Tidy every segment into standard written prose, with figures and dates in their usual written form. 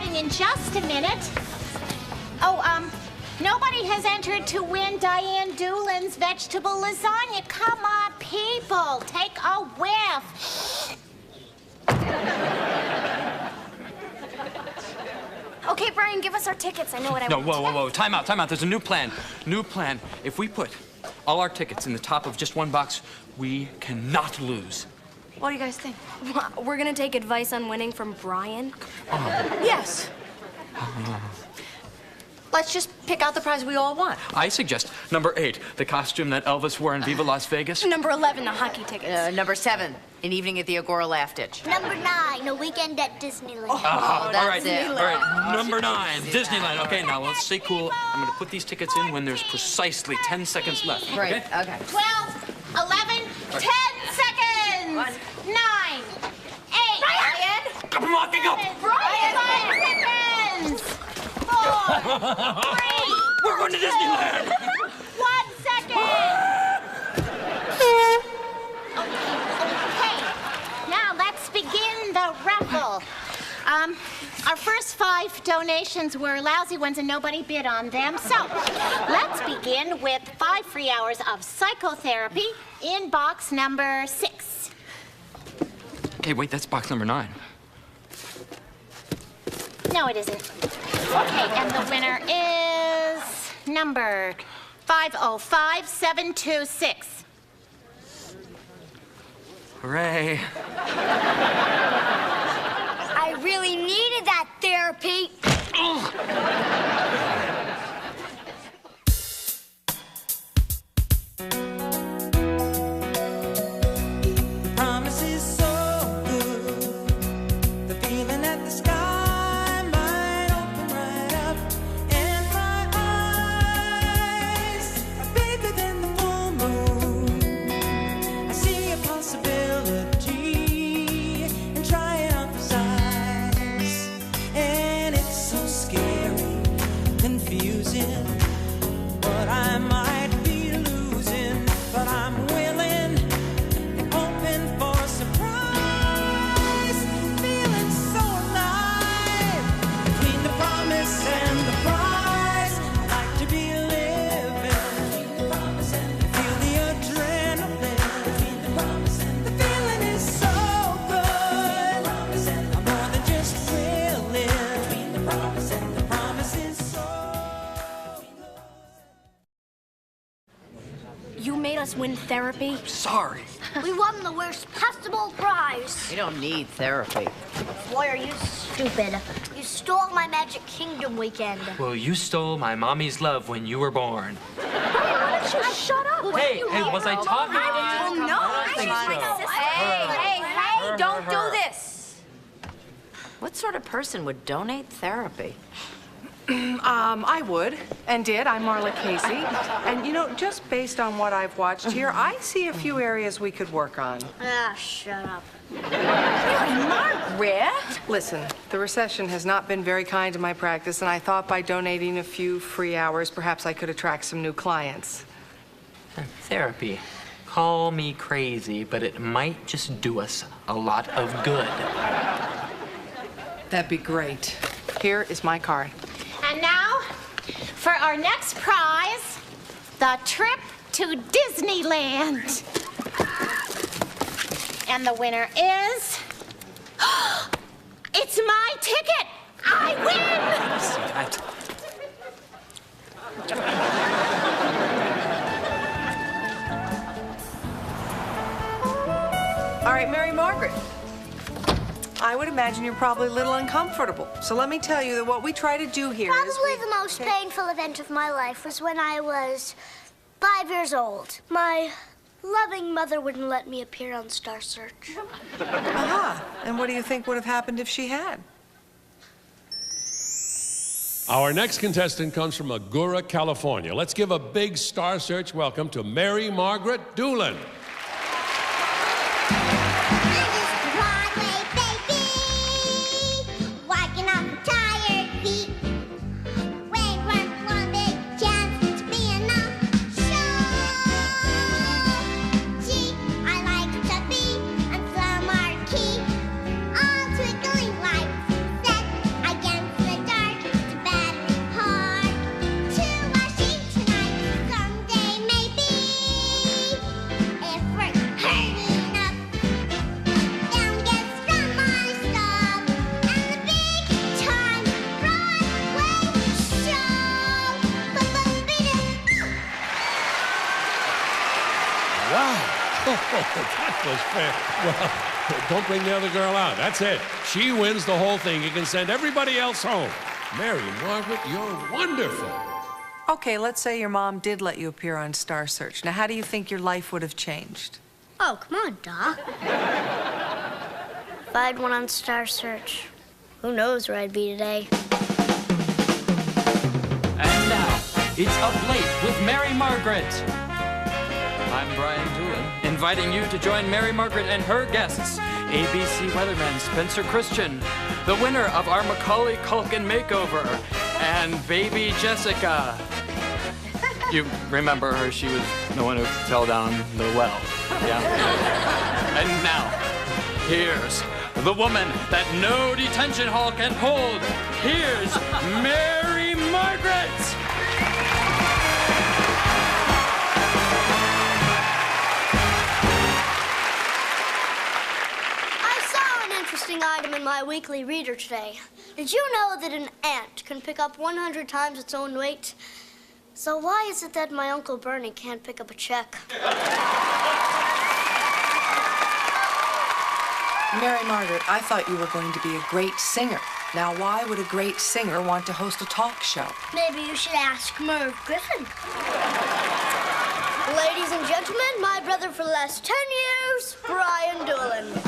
starting in just a minute. Oh, nobody has entered to win Diane Doolans' vegetable lasagna. Come on, people, take a whiff. Okay, Brian, give us our tickets. I know what I want. No, whoa. Time out. There's a new plan. If we put all our tickets in the top of just one box, we cannot lose. What do you guys think? We're gonna take advice on winning from Brian? Yes. Let's just pick out the prize we all want. I suggest number 8, the costume that Elvis wore in Viva Las Vegas. Number 11, the hockey tickets. Number 7, an evening at the Agora Laugh Ditch. Number 9, a weekend at Disneyland. That's all right, it. all right. Number 9, Disneyland. Okay, now let's stay cool. I'm going to put these tickets in when there's precisely 10 seconds left. Right, okay. 12, 11, 10 seconds. 9, 8. Brian! I'm locking up. Brian! 5 seconds. 4, 3. We're going to Disneyland. 1 second. Okay. Now let's begin the raffle. Our first 5 donations were lousy ones and nobody bid on them. So let's begin with 5 free hours of psychotherapy in box number 6. Okay, wait, that's box number 9. No, it isn't. Okay, and the winner is number 505726. Hooray. I really needed that therapy. Promise is so good. The feeling that the sky might open right up, and my eyes are bigger than the full moon. I see a possibility and trying on for size, and it's so scary, confusing. What I might be losing, but I'm willing. Hoping for a surprise, feeling so alive. Between the promise and the prize, I like to be living. Feel the adrenaline. The feeling is so good. I'm more than just thrilling. The promise is so good. You made us win therapy? Sorry. We won the worst possible prize. You don't need therapy. Boy, are you stupid. You stole my Magic Kingdom weekend. Well, you stole my mommy's love when you were born. Shut up! Hey, was I talking to you? No, I don't think so. Hey, don't do this. What sort of person would donate therapy? I would, and did. I'm Marla Casey. And, you know, just based on what I've watched here, I see a few areas we could work on. Ah, shut up. Margaret? Listen, the recession has not been very kind to my practice, and I thought by donating a few free hours, perhaps I could attract some new clients. Therapy. Call me crazy, but it might just do us a lot of good. That'd be great. Here is my card. And now, for our next prize, the trip to Disneyland. And the winner is... It's my ticket! I win! See that? All right, Mary Margaret. I would imagine you're probably a little uncomfortable. So let me tell you that what we try to do here is... Probably the most painful event of my life was when I was 5 years old. My loving mother wouldn't let me appear on Star Search. Aha. And what do you think would have happened if she had? Our next contestant comes from Agoura, California. Let's give a big Star Search welcome to Mary Margaret Doolin. Against that was fair. Well, don't bring the other girl out. That's it. She wins the whole thing. You can send everybody else home. Mary Margaret, you're wonderful. Okay, let's say your mom did let you appear on Star Search. Now, how do you think your life would have changed? Oh, come on, Doc. If I'd won on Star Search, who knows where I'd be today. And now, it's Up Late with Mary Margaret. I'm Brian Doolan, inviting you to join Mary Margaret and her guests, ABC weatherman Spencer Christian, the winner of our Macaulay Culkin makeover, and baby Jessica. You remember her, she was the one who fell down the well, yeah? And now, here's the woman that no detention hall can hold. Here's Mary Margaret! Interesting item in my weekly reader today. Did you know that an ant can pick up 100 times its own weight? So why is it that my Uncle Bernie can't pick up a check? Mary Margaret, I thought you were going to be a great singer. Now, why would a great singer want to host a talk show? Maybe you should ask Merv Griffin. Ladies and gentlemen, my brother for the last 10 years, Brian Doolans.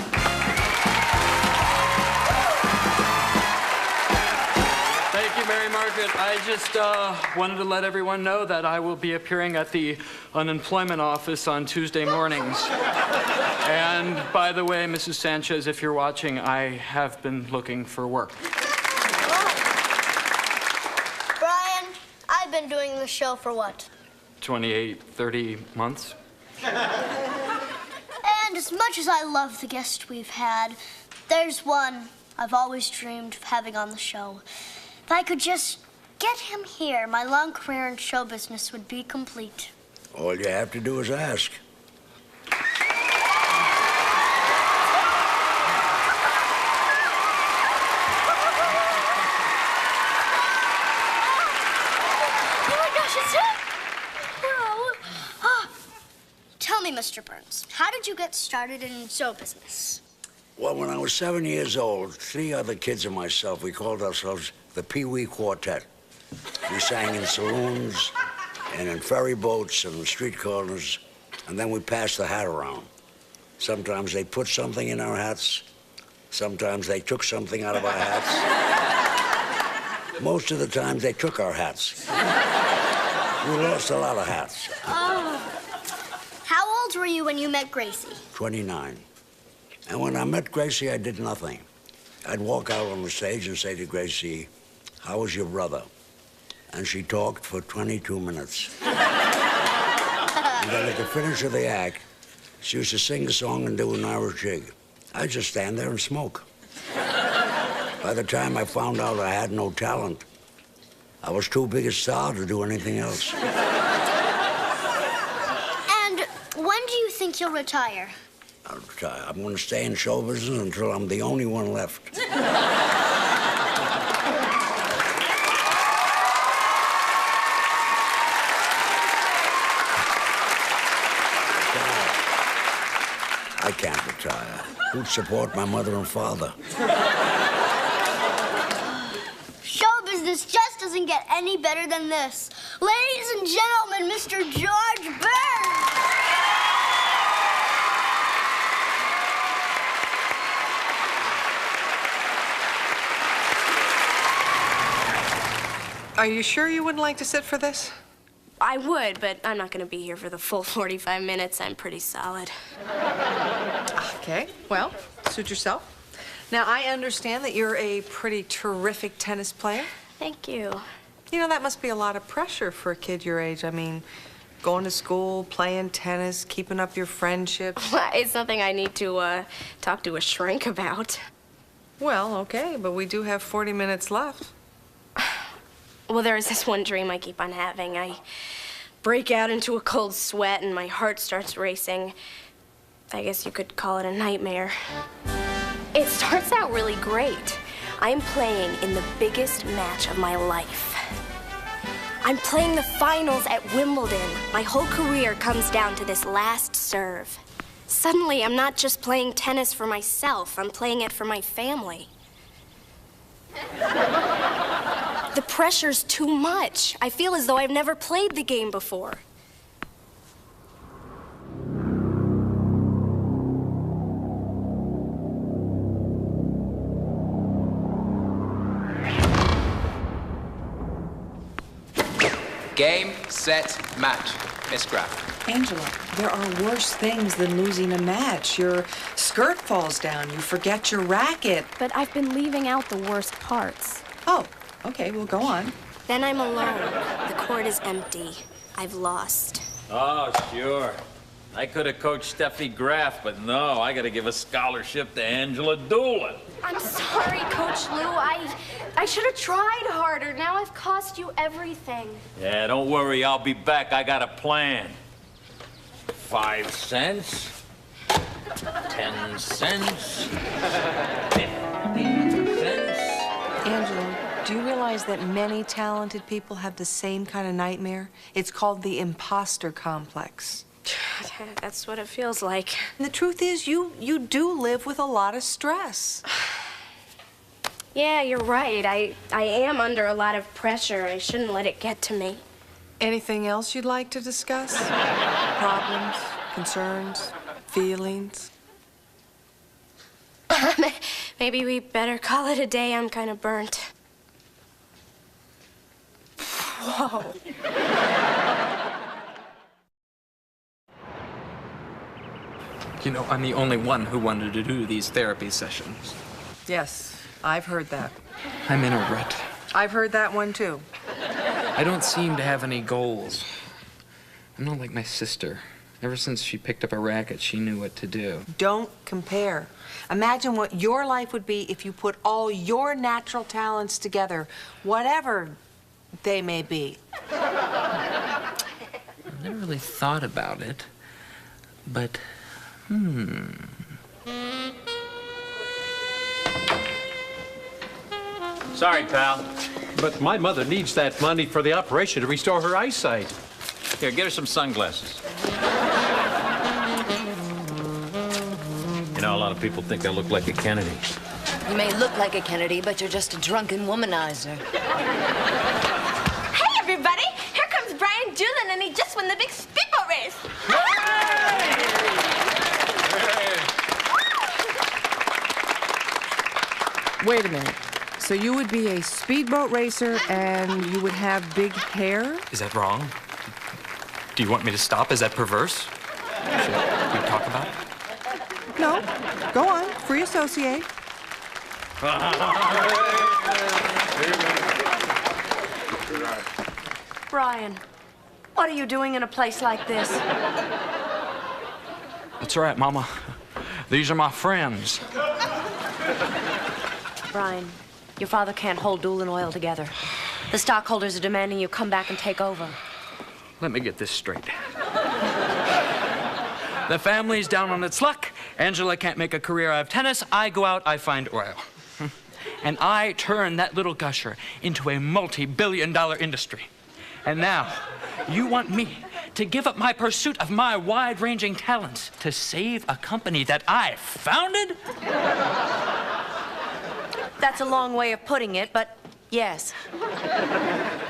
Thank you, Mary Margaret. I just wanted to let everyone know that I will be appearing at the unemployment office on Tuesday mornings. And by the way, Mrs. Sanchez, if you're watching, I have been looking for work. Brian, I've been doing this show for what? 28, 30 months. And as much as I love the guest we've had, there's one I've always dreamed of having on the show. If I could just get him here, my long career in show business would be complete. All you have to do is ask. Oh my gosh, it's him! Tell me, Mr. Burns, how did you get started in show business? Well, when I was 7 years old, 3 other kids and myself, we called ourselves the Pee Wee Quartet. We sang in saloons and in ferry boats and in street corners, and then we passed the hat around. Sometimes they put something in our hats. Sometimes they took something out of our hats. Most of the time, they took our hats. We lost a lot of hats. Oh. How old were you when you met Gracie? 29. And when I met Gracie, I did nothing. I'd walk out on the stage and say to Gracie, "How was your brother?" And she talked for 22 minutes. And then at the finish of the act, she used to sing a song and do an Irish jig. I'd just stand there and smoke. By the time I found out I had no talent, I was too big a star to do anything else. And when do you think you'll retire? I'm going to stay in show business until I'm the only one left. I can't retire. Who'd support my mother and father? Show business just doesn't get any better than this. Ladies and gentlemen, Mr. George Burns! Are you sure you wouldn't like to sit for this? I would, but I'm not going to be here for the full 45 minutes. I'm pretty solid. Okay, well, suit yourself. Now, I understand that you're a pretty terrific tennis player. Thank you. You know, that must be a lot of pressure for a kid your age. I mean, going to school, playing tennis, keeping up your friendships. It's something I need to talk to a shrink about. Well, okay, but we do have 40 minutes left. Well, there's this one dream I keep on having. I break out into a cold sweat and my heart starts racing. I guess you could call it a nightmare. It starts out really great. I'm playing in the biggest match of my life. I'm playing the finals at Wimbledon. My whole career comes down to this last serve. Suddenly, I'm not just playing tennis for myself, I'm playing it for my family. The pressure's too much. I feel as though I've never played the game before. Game, set, match. Miss Graff. Angela, there are worse things than losing a match. Your skirt falls down, you forget your racket. But I've been leaving out the worst parts. Oh, okay, well, go on. Then I'm alone. The court is empty. I've lost. Oh, sure. I could have coached Steffi Graff, but no, I got to give a scholarship to Angela Doolans. I'm sorry, Coach Lou. I should have tried harder. Now I've cost you everything. Yeah, don't worry, I'll be back. I got a plan. 5 cents, 10 cents, 15 cents. Angela, do you realize that many talented people have the same kind of nightmare? It's called the imposter complex. That's what it feels like. And the truth is, you do live with a lot of stress. Yeah, you're right. I am under a lot of pressure. I shouldn't let it get to me. Anything else you'd like to discuss? Problems, concerns, feelings? Maybe we better call it a day. I'm kind of burnt. Whoa. You know, I'm the only one who wanted to do these therapy sessions. Yes, I've heard that. I'm in a rut. I've heard that one, too. I don't seem to have any goals. I'm not like my sister. Ever since she picked up a racket, she knew what to do. Don't compare. Imagine what your life would be if you put all your natural talents together, whatever they may be. I never really thought about it, but, Sorry, pal. But my mother needs that money for the operation to restore her eyesight. Here, get her some sunglasses. You know, a lot of people think I look like a Kennedy. You may look like a Kennedy, but you're just a drunken womanizer. Hey, everybody! Here comes Brian Doolans, and he just won the big speedboat race. Wait a minute. So you would be a speedboat racer and you would have big hair? is that wrong? Do you want me to stop? Is that perverse? Should we talk about it? No. Go on. Free associate. Brian, what are you doing in a place like this? That's right, Mama. These are my friends. Brian, your father can't hold Doolan Oil together. The stockholders are demanding you come back and take over. Let me get this straight. The family's down on its luck. Angela can't make a career out of tennis. I go out, I find oil. And I turn that little gusher into a multi-billion-dollar industry. And now, you want me to give up my pursuit of my wide-ranging talents to save a company that I founded? That's a long way of putting it, but yes.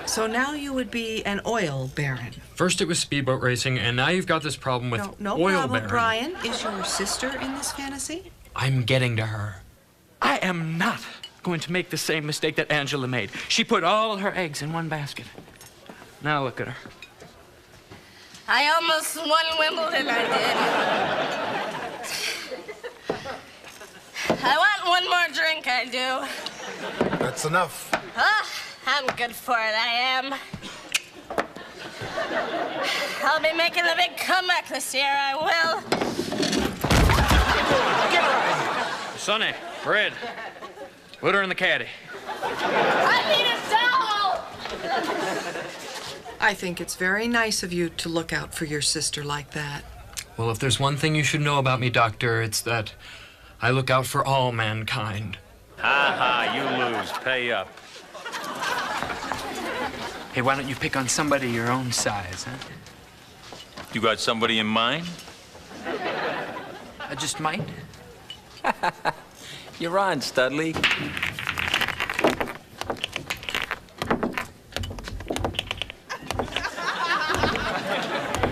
So now you would be an oil baron. First it was speedboat racing, and now you've got this problem with No oil problem, baron. Brian. Is your sister in this fantasy? I'm getting to her. I am not going to make the same mistake that Angela made. She put all her eggs in one basket. Now look at her. I almost won Wimbledon, I did. I want one more drink, I do. That's enough. Ah, I'm good for it, I am. I'll be making the big comeback this year, I will. Sonny, Red, put her in the caddy. I need a towel! I think it's very nice of you to look out for your sister like that. Well, if there's one thing you should know about me, Doctor, it's that I look out for all mankind. Ha, you lose. Pay up. Hey, why don't you pick on somebody your own size, huh? You got somebody in mind? just might. You're on, Studley.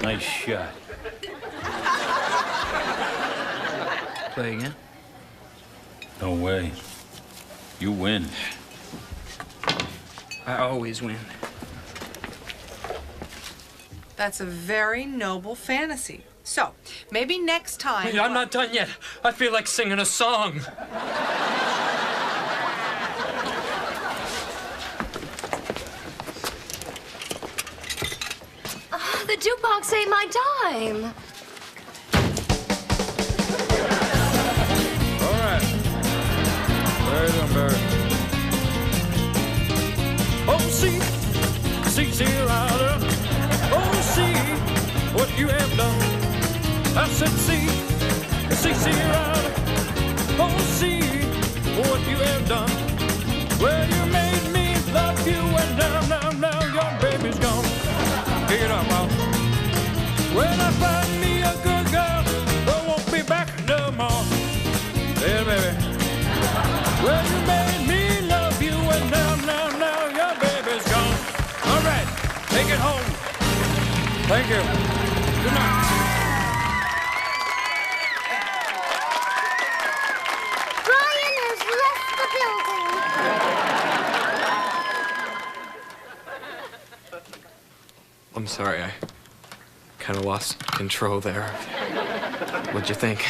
Nice shot. Play again? No way. You win. I always win. That's a very noble fantasy. So, maybe next time... Wait, I'm not done yet. I feel like singing a song. The jukebox ate my dime. All right. Very good, Barry. Oh, see rider. Oh, see what you have done. I said, see rider. Oh, see what you have done. Well, you made me love you, and now your baby's gone. Pick it up, Mom. When I find me a good girl, I won't be back no more. Yeah, baby. Well, you made me love you, and now your baby's gone. All right, take it home. Thank you. Good night. Brian has left the building. I'm sorry, I kind of lost control there. What'd you think?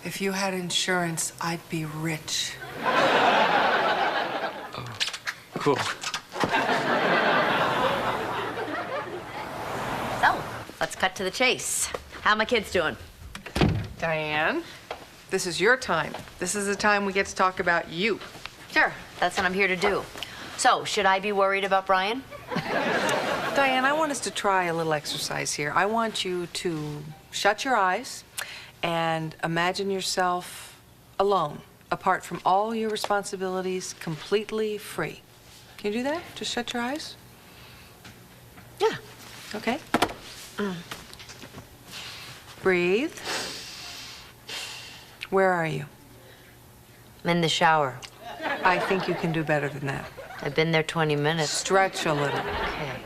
If you had insurance, I'd be rich. Oh, cool. So, let's cut to the chase. How are my kids doing? Diane, this is your time. This is the time we get to talk about you. Sure, that's what I'm here to do. So, should I be worried about Brian? Diane, I want us to try a little exercise here. I want you to shut your eyes and imagine yourself alone, apart from all your responsibilities, completely free. Can you do that? Just shut your eyes? Yeah. Okay. Breathe. Where are you? I'm in the shower. I think you can do better than that. I've been there 20 minutes. Stretch a little. Okay.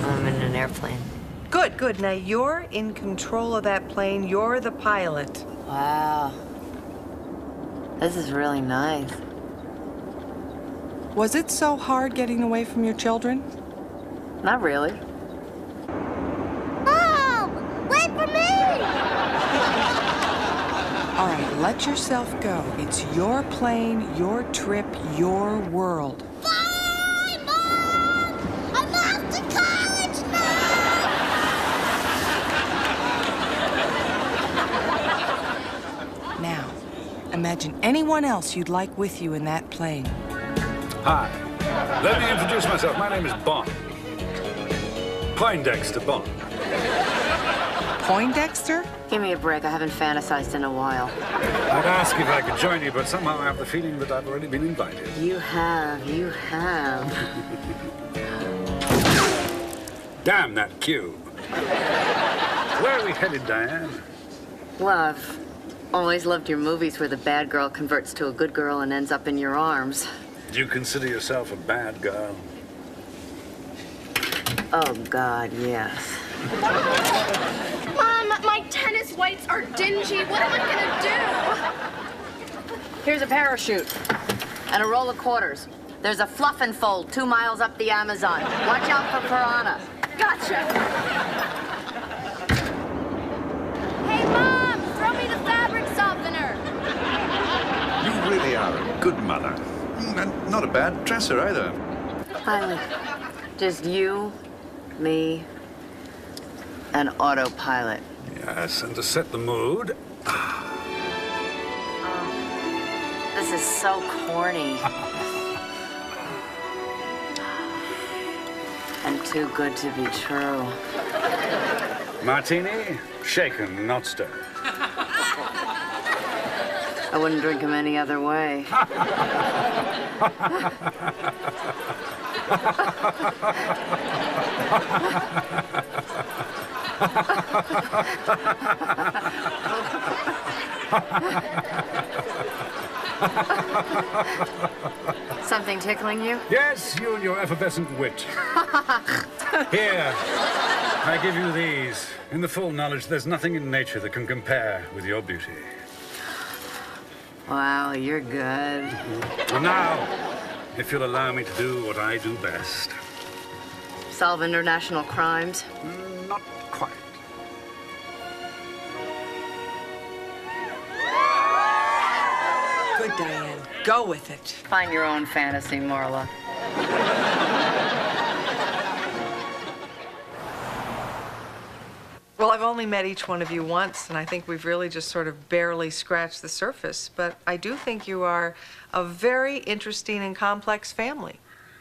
I'm in an airplane. Good, good. Now you're in control of that plane. You're the pilot. Wow. This is really nice. Was it so hard getting away from your children? Not really. Mom! Wait for me! All right, let yourself go. It's your plane, your trip, your world. Bye, Mom! I'm off to college now! Now, imagine anyone else you'd like with you in that plane. Hi. Let me introduce myself. My name is Bond. Poindexter Bond. Poindexter? Give me a break. I haven't fantasized in a while. I'd ask if I could join you, but somehow I have the feeling that I've already been invited. You have. Damn that cue. Where are we headed, Diane? Well, I've always loved your movies where the bad girl converts to a good girl and ends up in your arms. Do you consider yourself a bad girl? Oh, God, yes. Mom, my tennis whites are dingy. What am I gonna do? Here's a parachute and a roll of quarters. There's a fluff and fold 2 miles up the Amazon. Watch out for piranha. Gotcha. Hey, Mom, throw me the fabric softener. You really are a good mother. And not a bad dresser either. Finally, just you, me, and autopilot. Yes, and to set the mood, This is so corny. And too good to be true. martini, shaken, not stirred. I wouldn't drink him any other way. Something tickling you? Yes, you and your effervescent wit. Here, I give you these, in the full knowledge there's nothing in nature that can compare with your beauty. Wow, you're good. And now, if you'll allow me to do what I do best. Solve international crimes? Not quite. Good, Diane. Go with it. Find your own fantasy, Marla. Well, I've only met each one of you once, and I think we've really just sort of barely scratched the surface. But I do think you are a very interesting and complex family.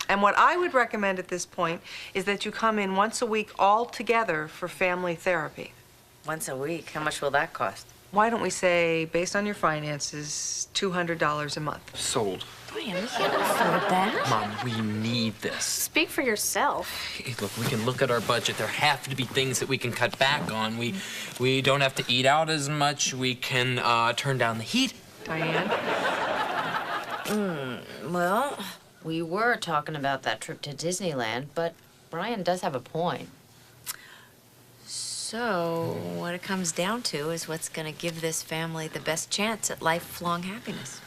And what I would recommend at this point is that you come in once a week all together for family therapy. Once a week? How much will that cost? Why don't we say, based on your finances, $200 a month? Sold. Brian, we can't afford that. Mom, we need this. Speak for yourself. Hey, look, we can look at our budget. There have to be things that we can cut back on. We don't have to eat out as much. We can turn down the heat. Diane? Well, we were talking about that trip to Disneyland, but Brian does have a point. So, what it comes down to is what's going to give this family the best chance at lifelong happiness.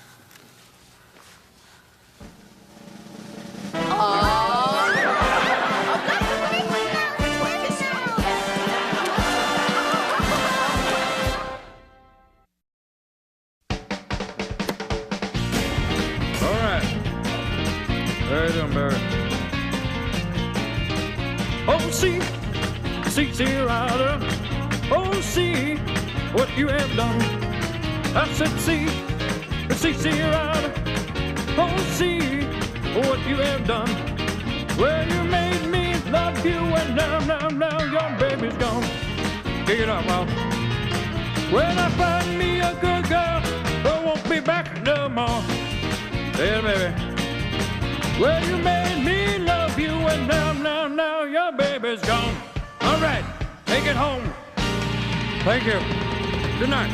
All right. How you doing, Barry? Oh, see rider. Oh, see what you have done. I said, see rider. Oh, see what you have done. Well, you made me love you, and now your baby's gone. Kick it up, Mom. When I find me a good girl, I won't be back no more. Yeah, baby. Well, you made me love you, and now your baby's gone. All right, take it home. Thank you. Good night.